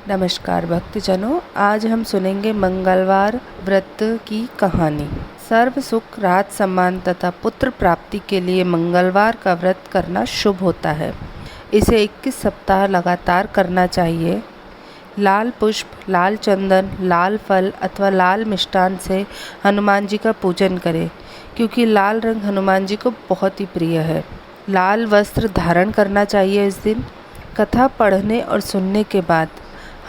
नमस्कार भक्तजनों, आज हम सुनेंगे मंगलवार व्रत की कहानी। सर्व सुख, राज सम्मान तथा पुत्र प्राप्ति के लिए मंगलवार का व्रत करना शुभ होता है। इसे 21 सप्ताह लगातार करना चाहिए। लाल पुष्प, लाल चंदन, लाल फल अथवा लाल मिष्टान से हनुमान जी का पूजन करें, क्योंकि लाल रंग हनुमान जी को बहुत ही प्रिय है। लाल वस्त्र धारण करना चाहिए इस दिन। कथा पढ़ने और सुनने के बाद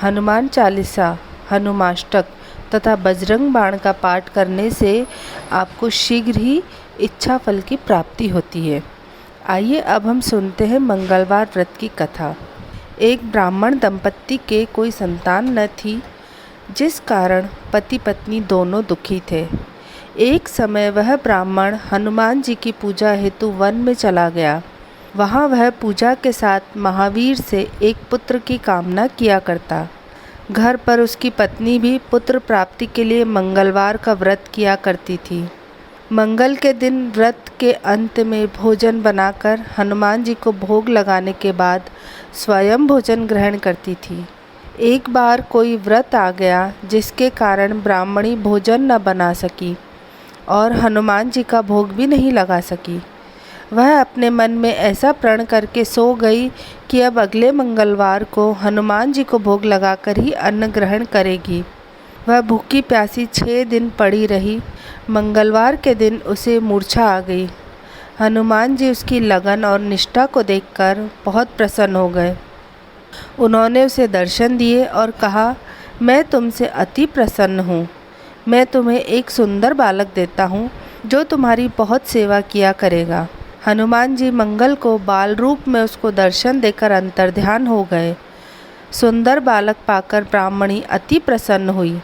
हनुमान चालीसा, हनुमाष्टक तथा बजरंग बाण का पाठ करने से आपको शीघ्र ही इच्छा फल की प्राप्ति होती है। आइए अब हम सुनते हैं मंगलवार व्रत की कथा। एक ब्राह्मण दंपत्ति के कोई संतान न थी, जिस कारण पति पत्नी दोनों दुखी थे। एक समय वह ब्राह्मण हनुमान जी की पूजा हेतु वन में चला गया। वहाँ वह पूजा के साथ महावीर से एक पुत्र की कामना किया करता। घर पर उसकी पत्नी भी पुत्र प्राप्ति के लिए मंगलवार का व्रत किया करती थी। मंगल के दिन व्रत के अंत में भोजन बनाकर हनुमान जी को भोग लगाने के बाद स्वयं भोजन ग्रहण करती थी। एक बार कोई व्रत आ गया, जिसके कारण ब्राह्मणी भोजन न बना सकी और हनुमान जी का भोग भी नहीं लगा सकी। वह अपने मन में ऐसा प्रण करके सो गई कि अब अगले मंगलवार को हनुमान जी को भोग लगाकर ही अन्न ग्रहण करेगी। वह भूखी प्यासी 6 दिन पड़ी रही। मंगलवार के दिन उसे मूर्छा आ गई। हनुमान जी उसकी लगन और निष्ठा को देखकर बहुत प्रसन्न हो गए। उन्होंने उसे दर्शन दिए और कहा, मैं तुमसे अति प्रसन्न हूँ। मैं तुम्हें एक सुंदर बालक देता हूँ, जो तुम्हारी बहुत सेवा किया करेगा। हनुमान जी मंगल को बाल रूप में उसको दर्शन देकर अंतर्ध्यान हो गए। सुंदर बालक पाकर ब्राह्मणी अति प्रसन्न हुई।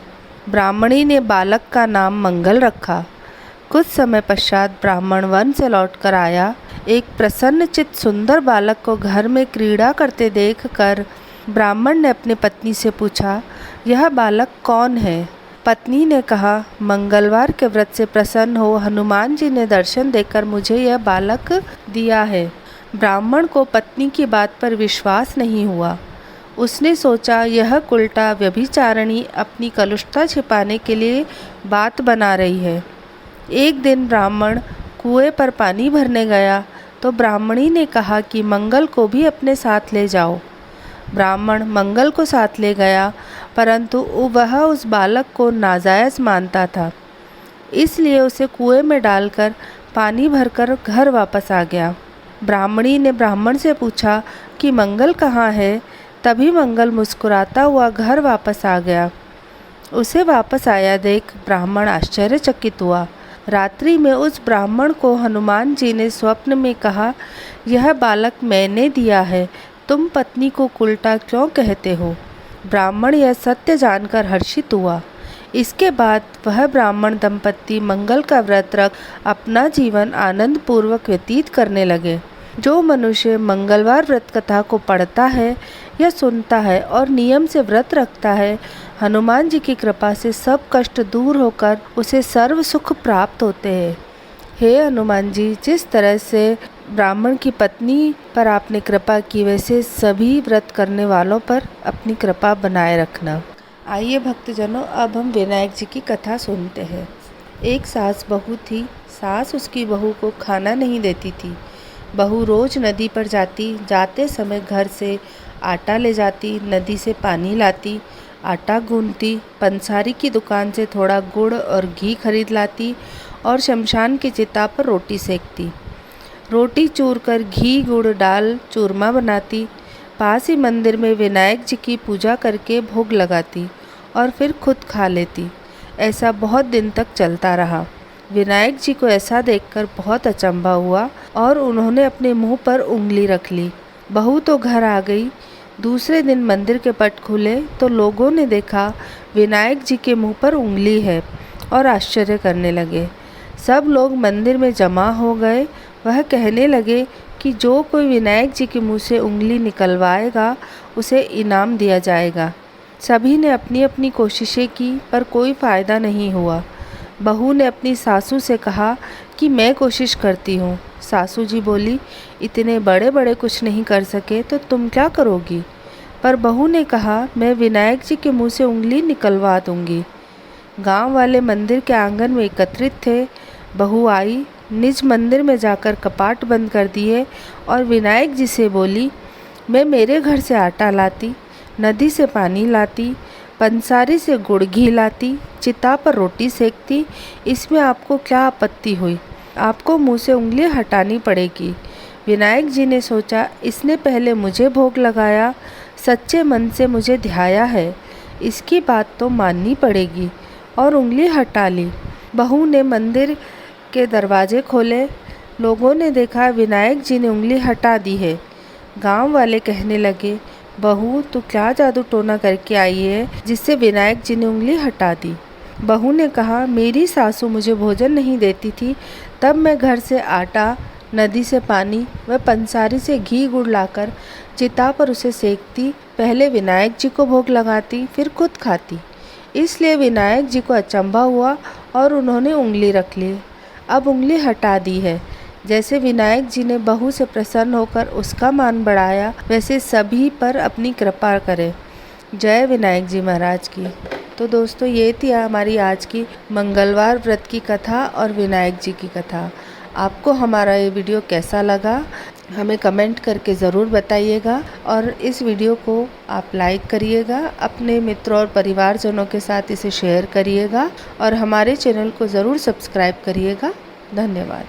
ब्राह्मणी ने बालक का नाम मंगल रखा। कुछ समय पश्चात ब्राह्मण वन से लौटकर आया। एक प्रसन्नचित्त सुंदर बालक को घर में क्रीड़ा करते देखकर ब्राह्मण ने अपनी पत्नी से पूछा, यह बालक कौन है? पत्नी ने कहा, मंगलवार के व्रत से प्रसन्न हो हनुमान जी ने दर्शन देकर मुझे यह बालक दिया है। ब्राह्मण को पत्नी की बात पर विश्वास नहीं हुआ। उसने सोचा, यह कुलटा व्यभिचारिणी अपनी कलुषता छिपाने के लिए बात बना रही है। एक दिन ब्राह्मण कुएं पर पानी भरने गया तो ब्राह्मणी ने कहा कि मंगल को भी अपने साथ ले जाओ। ब्राह्मण मंगल को साथ ले गया, परंतु वह उस बालक को नाजायज़ मानता था, इसलिए उसे कुएं में डालकर पानी भरकर घर वापस आ गया। ब्राह्मणी ने ब्राह्मण से पूछा कि मंगल कहाँ है? तभी मंगल मुस्कुराता हुआ घर वापस आ गया। उसे वापस आया देख ब्राह्मण आश्चर्यचकित हुआ। रात्रि में उस ब्राह्मण को हनुमान जी ने स्वप्न में कहा, यह बालक मैंने दिया है, तुम पत्नी को उल्टा क्यों कहते हो? ब्राह्मण यह सत्य जानकर हर्षित हुआ। इसके बाद वह ब्राह्मण दंपत्ति मंगल का व्रत रख अपना जीवन आनंद पूर्वक व्यतीत करने लगे। जो मनुष्य मंगलवार व्रत कथा को पढ़ता है या सुनता है और नियम से व्रत रखता है, हनुमान जी की कृपा से सब कष्ट दूर होकर उसे सर्व सुख प्राप्त होते हैं। हे हनुमान जी, जिस तरह से ब्राह्मण की पत्नी पर आपने कृपा की, वैसे सभी व्रत करने वालों पर अपनी कृपा बनाए रखना। आइए भक्तजनों, अब हम विनायक जी की कथा सुनते हैं। एक सास बहू थी। सास उसकी बहू को खाना नहीं देती थी। बहू रोज नदी पर जाती, जाते समय घर से आटा ले जाती, नदी से पानी लाती, आटा गूंथती, पंसारी की दुकान से थोड़ा गुड़ और घी खरीद लाती और शमशान की चिता पर रोटी सेकती। रोटी चूर कर घी गुड़ डाल चूरमा बनाती। पास ही मंदिर में विनायक जी की पूजा करके भोग लगाती और फिर खुद खा लेती। ऐसा बहुत दिन तक चलता रहा। विनायक जी को ऐसा देखकर बहुत अचंभा हुआ और उन्होंने अपने मुंह पर उंगली रख ली। बहू तो घर आ गई। दूसरे दिन मंदिर के पट खुले तो लोगों ने देखा विनायक जी के मुंह पर उंगली है और आश्चर्य करने लगे। सब लोग मंदिर में जमा हो गए। वह कहने लगे कि जो कोई विनायक जी के मुंह से उंगली निकलवाएगा, उसे इनाम दिया जाएगा। सभी ने अपनी अपनी कोशिशें की, पर कोई फ़ायदा नहीं हुआ। बहू ने अपनी सासू से कहा कि मैं कोशिश करती हूँ। सासू जी बोली, इतने बड़े बड़े कुछ नहीं कर सके तो तुम क्या करोगी? पर बहू ने कहा, मैं विनायक जी के मुंह से उंगली निकलवा दूंगी। गांव वाले मंदिर के आंगन में एकत्रित थे। बहू आई, निज मंदिर में जाकर कपाट बंद कर दिए और विनायक जी से बोली, मैं मेरे घर से आटा लाती, नदी से पानी लाती, पंसारी से गुड़ घी लाती, चिता पर रोटी सेकती, इसमें आपको क्या आपत्ति हुई? आपको मुंह से उंगली हटानी पड़ेगी। विनायक जी ने सोचा, इसने पहले मुझे भोग लगाया, सच्चे मन से मुझे ध्याया है, इसकी बात तो माननी पड़ेगी, और उंगली हटा ली। बहू ने मंदिर के दरवाजे खोले। लोगों ने देखा विनायक जी ने उंगली हटा दी है। गांव वाले कहने लगे, बहू तू क्या जादू टोना करके आई है जिससे विनायक जी ने उंगली हटा दी? बहू ने कहा, मेरी सासू मुझे भोजन नहीं देती थी, तब मैं घर से आटा, नदी से पानी व पंसारी से घी गुड़ लाकर चिता पर उसे सेकती, पहले विनायक जी को भोग लगाती, फिर खुद खाती। इसलिए विनायक जी को अचंभा हुआ और उन्होंने उंगली रख ली। अब उंगली हटा दी है। जैसे विनायक जी ने बहू से प्रसन्न होकर उसका मान बढ़ाया, वैसे सभी पर अपनी कृपा करें। जय विनायक जी महाराज की। तो दोस्तों, ये थी हमारी आज की मंगलवार व्रत की कथा और विनायक जी की कथा। आपको हमारा ये वीडियो कैसा लगा हमें कमेंट करके ज़रूर बताइएगा, और इस वीडियो को आप लाइक करिएगा, अपने मित्रों और परिवारजनों के साथ इसे शेयर करिएगा, और हमारे चैनल को ज़रूर सब्सक्राइब करिएगा। धन्यवाद।